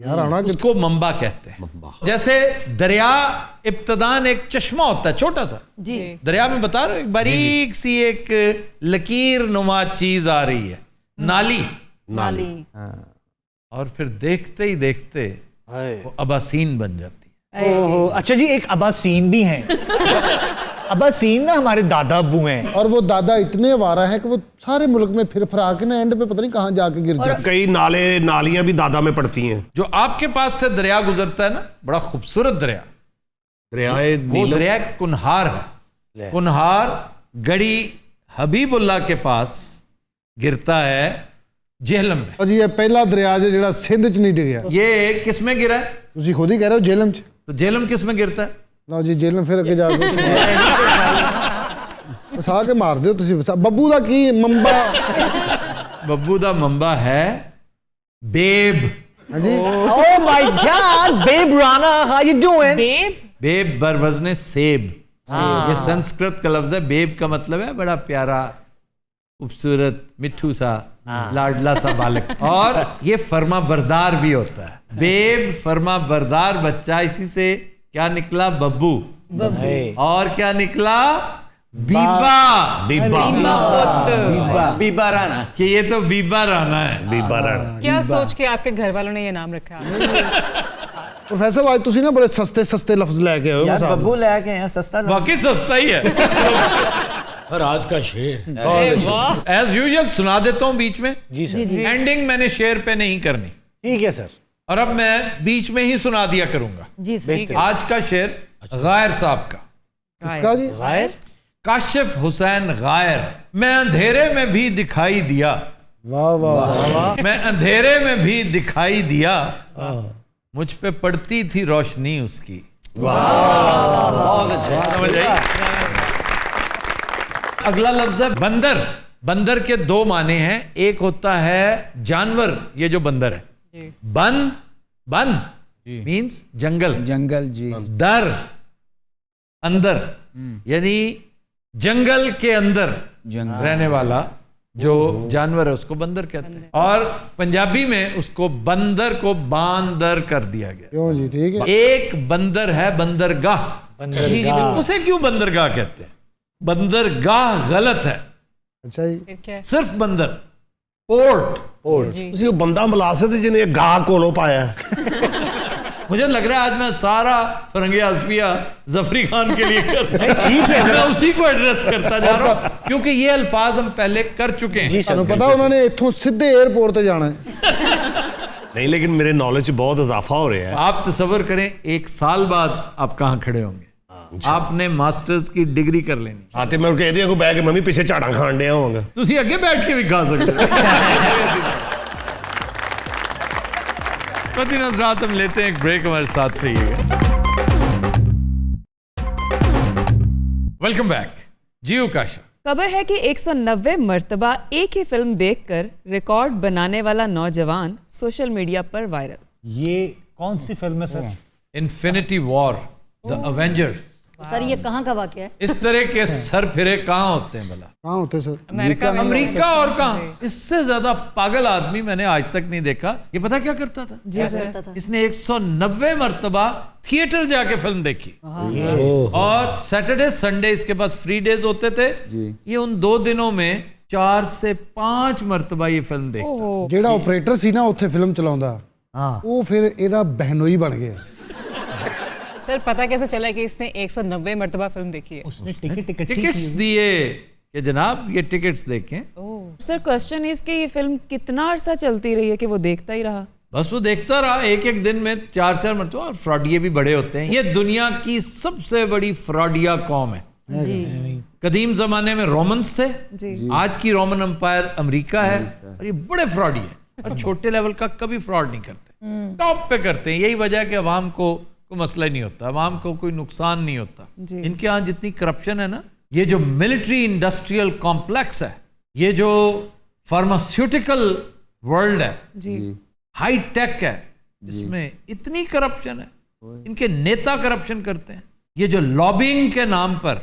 S2: यार आना
S1: उसको मंबा कहते हैं। जैसे दरिया इब्तदान एक चश्मा होता है छोटा सा,
S11: जी
S1: दरिया में बता रहा हूं, एक बारीक सी एक लकीर नुमा चीज आ रही है, नाली। और फिर देखते ही देखते वो अबासीन बन जाती है।
S8: ओहो, अच्छा जी, एक अब्बासीन भी हैं। अब्बासीन ना हमारे दादा अब्बू हैं।
S2: और वो दादा इतने आवारा है कि वो सारे मुल्क में फिर फरा के ना एंड पे पता नहीं कहां जाके गिर जाते।
S5: कई नाले नालियां भी दादा में पड़ती हैं।
S1: जो आपके पास से दरिया गुजरता है ना, बड़ा खूबसूरत दरिया,
S5: दरियाए
S1: वो दरिया कुन्हार है। कुन्हार गड़ी हबीबुल्ला के पास गिरता है जेहलम में।
S2: जी ये पहला दरिया ਜਿਹੜਾ ਸਿੰਧ ਚ नहीं डिगया।
S1: ये किस में गिरा है?
S2: ਤੁਸੀਂ खुद ही कह रहे हो जेलम च।
S1: तो जेहलम किस में गिरता है?
S2: लो जी जेलम फिर अगे जाके फसा के मार दियो ਤੁਸੀਂ ਬੱਬੂ ਦਾ ਕੀ ਮੰਬਾ?
S1: बब्बू दा मंबा है बेब।
S2: हाँ जी।
S8: Oh my God, babe Rana, how you doing?
S1: Babe बरवजने सेब। ये संस्कृत का लफ्ज है। बेब का मतलब है बड़ा प्यारा, खूबसूरत, मिठू सा, लाडला सा बालक। और ये फर्मा बरदार भी होता है। बेब फर्मा बरदार बच्चा, इसी से क्या निकला? बब्बू। और क्या निकला? बीबा।
S3: बीबा राना।
S1: कि ये तो बीबा राना है।
S5: बीबा राना।
S7: क्या सोच के आपके घर वालों ने ये नाम रखा?
S2: प्रोफेसर आज ਤੁਸੀਂ ना बड़े सस्ते सस्ते लफ्ज लेके आए हो।
S3: यार बब्बू लेके हैं सस्ता।
S1: वाकई सस्ता ही है।
S9: और आज का शेर
S1: एज यूजुअल सुना देता हूँ बीच में।
S8: जी सर।
S11: जी
S1: एंडिंग मैंने शेर पे नहीं करनी,
S8: ठीक है सर।
S1: और अब मैं बीच में ही सुना दिया करूंगा।
S11: जी सर।
S1: आज का शेर गायर साहब का।
S2: किसका जी?
S8: गायर।
S1: काशिफ हुसैन गायर। मैं अंधेरे में भी दिखाई दिया,
S2: वाह वाह।
S1: मैं अंधेरे में भी दिखाई दिया, मुझ पे पड़ती थी रोशनी उसकी। समझ आई? अगला लफ्ज है बंदर। बंदर के दो माने हैं। एक होता है जानवर, ये जो बंदर है, बन मीन्स जंगल,
S6: जंगल जी।
S1: दर अंदर, यानी जंगल के अंदर रहने वाला जो जानवर है उसको बंदर कहते हैं। और पंजाबी में उसको बंदर को बांदर कर दिया गया।
S2: क्यों जी? ठीक है।
S1: एक बंदर है बंदरगाह, उसे क्यों बंदरगाह कहते हैं? बंदरगाह गलत है।
S2: अच्छा जी।
S1: सिर्फ बंदर। पोर्ट।
S5: ਤੁਸੀਂ ਉਹ ਬੰਦਾ ਮਿਲਾ ਸਕਦੇ ਜਿਹਨੇ ਗਾਹ ਕੋਲੋਂ ਪਾਇਆ।
S1: मुझे लग रहा है आज मैं सारा फरंगे आसफिया जफरी खान के लिए कर मैं उसी को एड्रेस करता जा रहा हूं क्योंकि ये अल्फाज हम पहले कर चुके हैं।
S2: ਤੁਹਾਨੂੰ पता उन्होंने इत्थों सीधे एयरपोर्ट ਤੇ जाना है।
S5: नहीं लेकिन मेरे नॉलेज बहुत इजाफा हो रहा है।
S1: आप तसव्वुर करें 1 साल बाद आप कहां खड़े होंगे। आपने मास्टर्स की डिग्री कर लेनी।
S5: हाँ तो मैं कह दिया को बैठ के मैं भी पीछे झाड़ा खान दिया होगा।
S1: तुसी अगे बैठ के भी खा सकते हो। नज़रात हम लेते हैं एक ब्रेक, हमारे साथ रहिएगा। Welcome back. जी उकाशा।
S7: खबर है कि 190 मर्तबा एक ही फिल्म देखकर रिकॉर्ड बनाने वाला नौजवान सोशल मीडिया पर वायरल।
S8: ये कौन सी फिल्म है sir?
S1: Infinity war, the Avengers.
S11: Sir ये कहाँ का वाक्य है?
S1: इस तरह के सर फिरे कहाँ होते हैं भला?
S2: कहाँ होते सर?
S1: अमेरिका और कहाँ? इससे ज्यादा पागल आदमी मैंने आज तक नहीं देखा। ये पता क्या करता था?
S7: जी सर।
S1: इसने 190 मर्तबा थिएटर जाके फिल्म देखी और सैटरडे संडे इसके पास फ्री डेज होते थे। ये उन 2 दिनों में 4 से 5 मर्तबा ये फिल्म देखता।
S2: ਜਿਹੜਾ ਆਪਰੇਟਰ ਸੀ ਨਾ ਉੱਥੇ ਫਿਲਮ ਚਲਾਉਂਦਾ ਉਹ ਫਿਰ ਇਹਦਾ ਬਹਿਨੋਈ ਬਣ ਗਿਆ।
S7: सर पता कैसे चला कि इसने 190 मर्तबा फिल्म देखी है?
S8: उसने टिकट
S1: टिकट्स दिए कि जनाब ये टिकट्स देखें।
S7: सर क्वेश्चन इज कि ये फिल्म कितना अरसा चलती रही है कि वो देखता ही रहा?
S1: बस वो देखता रहा, एक दिन में 4 मरतबा। और फ्रॉडिये भी बड़े होते हैं। ये दुनिया की सबसे बड़ी फ्रॉडिया कौम है।
S11: जी।
S1: कदीम जमाने में रोमन्स थे, आज की रोमन एम्पायर अमेरिका है। और ये बड़े फ्रॉडी है और छोटे लेवल का कभी फ्रॉड नहीं करते, टॉप पे करते हैं। यही वजह है कि अवाम को कोई मसला नहीं होता, अवाम को कोई नुकसान नहीं होता। इनके यहाँ जितनी करप्शन है ना, ये जो मिलिट्री इंडस्ट्रियल कॉम्प्लेक्स है, ये जो फार्मास्यूटिकल वर्ल्ड है, हाई टेक है, जिसमें इतनी करप्शन है, इनके नेता करप्शन करते हैं। ये जो लॉबिंग के नाम पर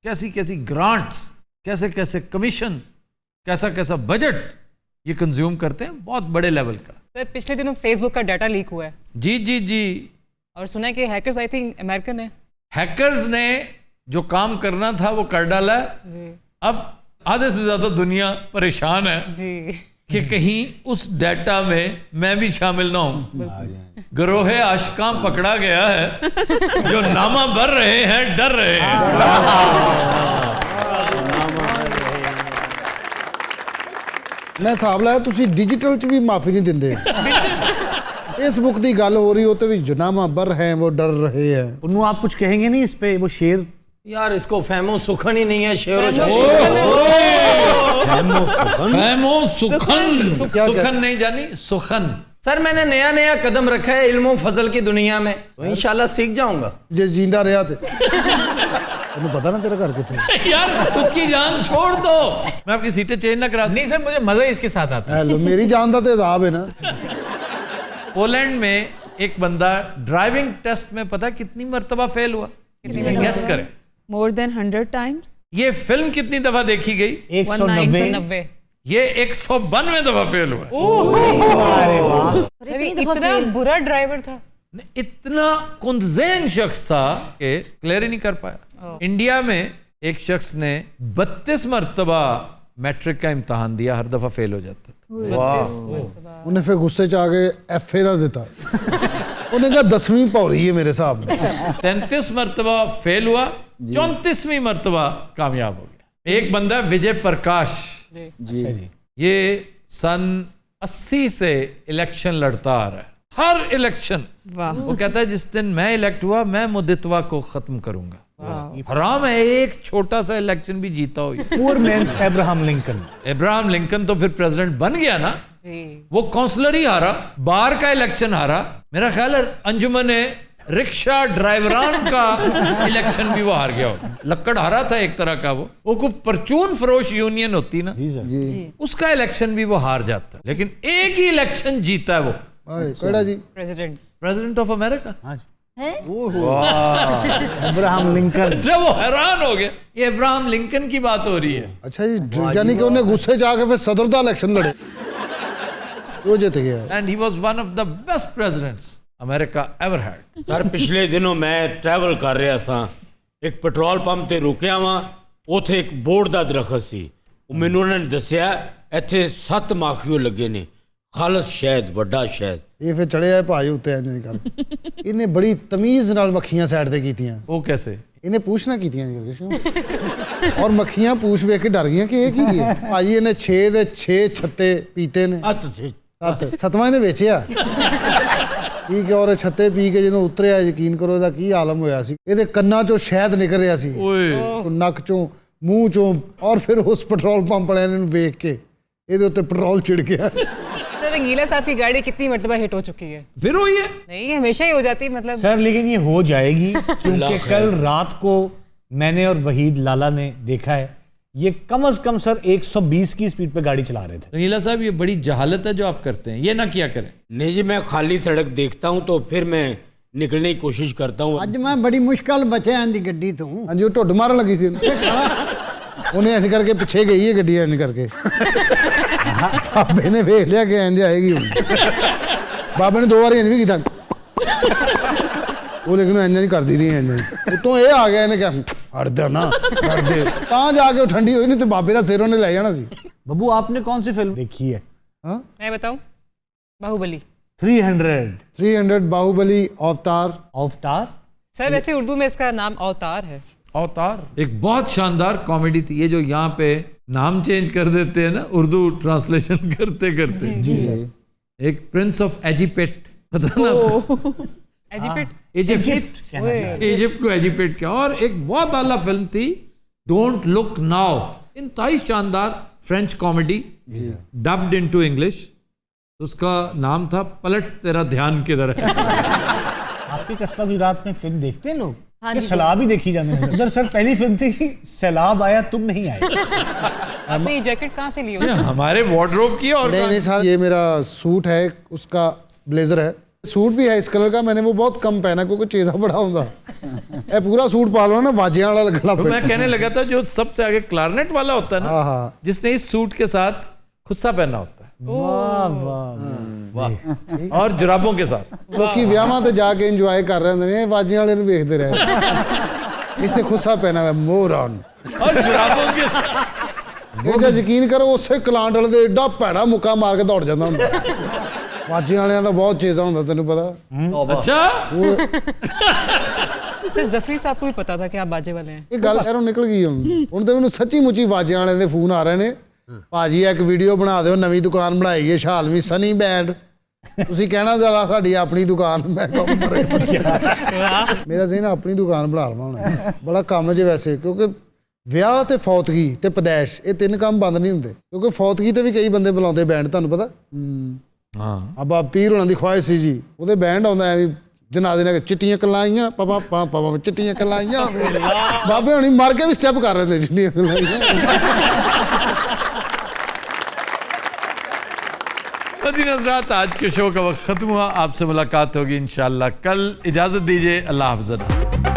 S1: कैसी कैसी ग्रांट्स, कैसे कैसे कमीशंस, कैसा कैसा बजट ये कंज्यूम करते हैं, बहुत बड़े लेवल का।
S7: सर पिछले दिनों फेसबुक का डाटा लीक हुआ है।
S1: जी जी जी।
S7: और सुना है कि हैकर्स आई थिंक अमेरिकन है।
S1: हैकर्स ने जो काम करना था वो कर डाला है जी। अब आधे से ज्यादा दुनिया परेशान है जी कि कहीं उस डाटा में मैं भी शामिल ना हूं। गिरोहे आशिकां पकड़ा गया है, जो नामा भर रहे हैं, डर रहे हैं।
S2: मैं हिसाब लाया तुसी डिजिटल च भी माफी नहीं दिंदे। इस बुक की गल हो रही होते भी जुनामा बर हैं, वो डर रहे हैं।
S8: उन्होंने आप कुछ कहेंगे नहीं इस पे? वो शेर
S3: यार इसको फहमो सुखन ही नहीं है, शेर
S1: सुखन नहीं जानी, सुखन।
S3: सर मैंने नया नया कदम रखा है इल्मो फजल की दुनिया में, तो इंशाल्लाह सीख जाऊंगा।
S2: जे जिंदा रहा थे तुम्हें पता ना तेरा घर कितने।
S1: यार उसकी जान छोड़ दो, मैं आपकी सीटें चेंज ना करा।
S6: नहीं सर मुझे मजा इसके साथ आता है।
S2: मेरी जान का तेजाब है ना।
S1: पोलैंड में एक बंदा ड्राइविंग टेस्ट में पता कितनी मर्तबा फेल हुआ? गेस करें।
S7: More than 100 times.
S1: ये फिल्म कितनी दफा देखी गई?
S8: 190।
S1: ये 192 दफा फेल हुआ।
S7: इतना बुरा ड्राइवर था,
S1: इतना कुंज़ेन शख्स था कि क्लियर ही नहीं कर पाया। इंडिया में एक शख्स ने 32 मरतबा मैट्रिक का इम्तहान दिया, हर दफा फेल हो जाता था।
S2: उन्हें फिर गुस्से च आके FA ना देता। उन्हें कहा 10वीं पौड़ी है मेरे हिसाब में।
S1: 33 मरतबा फेल हुआ, 34वीं मरतबा कामयाब हो गया। एक बंदा विजय प्रकाश जी, ये सन 80 से इलेक्शन लड़ता आ रहा है। हर इलेक्शन वो कहता है जिस दिन मैं इलेक्ट हुआ मैं मुद्दतवा को खत्म करूंगा। हराम है एक छोटा सा इलेक्शन भी जीता हो।
S8: Poor man's Abraham Lincoln.
S1: Abraham Lincoln तो फिर प्रेसिडेंट बन गया ना, वो काउंसलर ही हारा, बार का इलेक्शन हारा। मेरा ख्याल है अंजुमन रिक्शा ड्राइवरान का इलेक्शन भी वो हार गया होगा। लक्कड़ हारा था एक तरह का, वो कोई परचून फरोश यूनियन होती ना जी। उसका इलेक्शन भी वो हार जाता, लेकिन एक ही इलेक्शन जीता है वो।
S2: जी
S1: president of America
S8: Abraham Lincoln.
S1: जब वो हैरान हो गया, ये अब्राहम लिंकन की बात हो रही है।
S2: अच्छा जी, यानी कि उन्हें गुस्से जाके फिर सदर दा इलेक्शन लड़े, वो जीत गया।
S1: And he was one of the best presidents America ever had.
S12: Sir पिछले दिनों मैं ट्रैवल कर रहा था, एक पेट्रोल पंप ते रुकिया वा, उथे एक बोर्ड दा दरखत सी। मैनू उन्होंने दसिया इत्थे 7 माखियो लगे ने, खालस शहद, वड्डा शहद।
S2: ये फिर चढ़े आए भाई उत्ते नहीं कर। इन्हें बड़ी तमीज नाल मक्खियां साइड ते कीतियां।
S1: वो कैसे? इन्हें
S2: पूछना कीतियां और मक्खियां पूछ वेख के डर गई कि ये की है भाई। इन्हें 6 दे 6 छत्ते पीते ने, 7वां इन्हें बेचिया। ठीक है, और छत्ते पी के जो उतरिया, यकीन करो इहदा की आलम होया सी। इहदे कन्नां चों शहद निकल रहा सी, नक चों, मूँह चों। और फिर उस पेट्रोल पंप वाले ने वेख के इहदे उत्ते पेट्रोल छिड़ गया।
S7: रंगीला साहब की गाड़ी कितनी मर्तबा हिट हो चुकी है?
S1: फिर हुई है?
S7: नहीं, हमेशा ही हो जाती है मतलब।
S8: सर लेकिन ये हो जाएगी, क्योंकि कल रात को मैंने और वहीद लाला ने देखा है, ये कम से कम सर 120 की स्पीड पे गाड़ी चला रहे थे।
S1: रंगीला साहब ये बड़ी जहालत है जो आप करते हैं, ये ना किया करें।
S12: नहीं जी, मैं खाली सड़क देखता हूँ तो फिर मैं निकलने की कोशिश करता हूँ।
S6: ਅੱਜ ਮੈਂ ਬੜੀ ਮੁਸ਼ਕਲ ਬਚਿਆ ਦੀ ਗੱਡੀ ਤੋਂ।
S2: ਹਾਂਜੀ ਉਹ ਢੁੱਡ ਮਾਰਨ ਲੱਗੀ ਸੀ ਉਹਨੇ ਇੰਜ ਕਰਕੇ ਪਿੱਛੇ ਗਈ ਹੈ ਗੱਡੀ ਇੰਜ ਕਰਕੇ ਬਾਬੇ ਨੇ ਵੇਖ ਲਿਆ ਕਿ ਇੰਜ ਆਏਗੀ ਹੁਣ ਬਾਬੇ ਨੇ 2 ਵਾਰੀ ਇੰਜ ਵੀ ਕੀਤਾ ਉਹ ਲੇਕਿਨ ਇੰਜ ਨਹੀਂ ਕਰਦੀ ਰਹੀ ਇੰਜ ਉਤੋਂ ਇਹ ਆ ਗਿਆ ਇਹਨੇ ਕਿਹਾ ਹਟ ਜਾ ਨਾ ਹਟ ਦੇ ਤਾਂ ਜਾ ਕੇ ਉਹ ਠੰਡੀ ਹੋਈ ਨਹੀਂ ਤੇ ਬਾਬੇ ਦਾ ਸਿਰ ਉਹਨੇ ਲੈ ਜਾਣਾ ਸੀ।
S8: बब्बू आपने कौन सी फिल्म देखी है?
S2: हाँ
S7: मैं बताऊं, बाहुबली
S2: 300 बाहुबली अवतार
S7: सर। वैसे उर्दू में इसका नाम अवतार है।
S1: अवतार एक बहुत शानदार कॉमेडी थी। ये जो यहाँ पे नाम चेंज कर देते हैं ना उर्दू ट्रांसलेशन करते करते
S2: जी
S1: एक प्रिंस ऑफ एजिपेट पता ना इजिप्ट को एजिपेट किया। और एक बहुत आला फिल्म थी डोंट लुक नाउ, इंतहाई शानदार French comedy dubbed into English. उसका नाम था पलट तेरा ध्यान किधर है।
S8: आपकी कस्बा गुजरात में फिल्म देखते हैं लोग?
S11: हाँ
S8: ये
S11: जी।
S8: सैलाब ही देखी जाने है उधर। सर पहली फिल्म थी सैलाब आया तुम नहीं आए।
S7: आपने ये जैकेट कहाँ से ली हो?
S1: हमारे वार्डरोब की और
S2: नहीं सर ये मेरा सूट है उसका ब्लेजर है। सूट भी है इस कलर का, मैंने वो बहुत कम पहना क्योंकि चेजा बड़ा होता है। पूरा सूट पा लो ना बाजियां वाला लगना।
S1: तो मैं कहने लगा था जो सबसे आगे क्लारनेट वाला होता है ना जिसने इस सूट के साथ खुस्सा पहना होता है
S8: वाह वाह
S1: वाह और जुराबों के साथ
S2: लोग ਵਿਆਹਾਂ ਤੇ ਜਾ ਕੇ ਇੰਜੋਏ ਕਰ ਰਹੇ ਹੁੰਦੇ ਨੇ ਬਾਜੀਆਂ ਵਾਲੇ ਨੂੰ ਵੇਖਦੇ ਰਹੇ। ਇਸਨੇ ਖੁੱਸਾ ਪਹਿਨਾ ਹੈ ਮੋਰਨ
S1: और जुराबों के
S2: ਇਹ ਜੇ ਯਕੀਨ ਕਰੋ ਉਸੇ ਕਲਾਂਟ ਵਾਲੇ ਦੇ ਏਡਾ ਭੈੜਾ ਮੁੱਕਾ ਮਾਰ ਕੇ ਦੌੜ ਜਾਂਦਾ ਹੁੰਦਾ। ਬਾਜੀਆਂ ਵਾਲਿਆਂ ਦਾ ਬਹੁਤ ਚੀਜ਼ਾਂ ਹੁੰਦਾ ਤੈਨੂੰ ਪਤਾ।
S1: अच्छा
S7: तो जफरी साहब को भी पता था कि आप बाजे वाले हैं।
S2: ਇਹ ਗੱਲ ਸ਼ਹਿਰੋਂ ਨਿਕਲ ਗਈ ਹੁਣ ਤੇ ਮੈਨੂੰ ਸੱਚੀ ਮੁੱਚੀ ਬਾਜੀਆਂ ਵਾਲਿਆਂ ਦੇ ਫੋਨ ਆ ਰਹੇ ਨੇ ਭਾਜੀ ਇੱਕ ਵੀਡੀਓ ਬਣਾ ਦਿਓ ਨਵੀਂ ਦੁਕਾਨ ਬਣਾਈ ਹੈ ਸ਼ਾਲਵੀ ਸਨੀ ਬੈਂਡ ਤੁਸੀਂ ਕਹਿਣਾ ਜ਼ਰਾ ਸਾਡੀ ਆਪਣੀ ਦੁਕਾਨ ਮੈਂ ਕਹੂੰ ਮੇਰਾ ਸੀ ਨਾ ਆਪਣੀ ਦੁਕਾਨ ਬਣਾ ਲਵਾਂ ਹੁਣ ਬੜਾ ਕੰਮ ਜੇ ਵੈਸੇ ਕਿਉਂਕਿ ਵਿਆਹ ਤੇ ਫੌਤਗੀ ਤੇ ਪਦੈਸ਼ ਇਹ 3 ਕੰਮ ਬੰਦ ਨਹੀਂ ਹੁੰਦੇ ਕਿਉਂਕਿ ਫੌਤਗੀ ਤੇ ਵੀ ਕਈ ਬੰਦੇ ਬੁਲਾਉਂਦੇ ਬੈਂਡ ਤੁਹਾਨੂੰ ਪਤਾ। ਹਾਂ ਅਬਾ ਪੀਰ ਉਹਨਾਂ ਦੀ ਖੁਆਇਸ਼ ਸੀ ਜੀ ਉਹਦੇ ਬੈਂਡ ਆਉਂਦਾ ਐ ਜਨਾਜ਼ੇ ਨੇ ਚਿੱਟੀਆਂ ਕਲਾਈਆਂ ਪਾਪਾ ਪਾਪਾ ਚਿੱਟੀਆਂ ਕਲਾਈਆਂ ਬਾਬੇ ਹੁਣੀ ਮਰ ਕੇ ਵੀ ਸਟੈਪ ਕਰ ਰਹੇ ਨੇ ਚਿੱਟੀਆਂ ਕਲਾਈਆਂ।
S1: नज़रात आज के शो का वक्त खत्म हुआ। आपसे मुलाकात होगी इंशाल्लाह कल। इजाजत दीजिए। अल्लाह हाफ़िज़।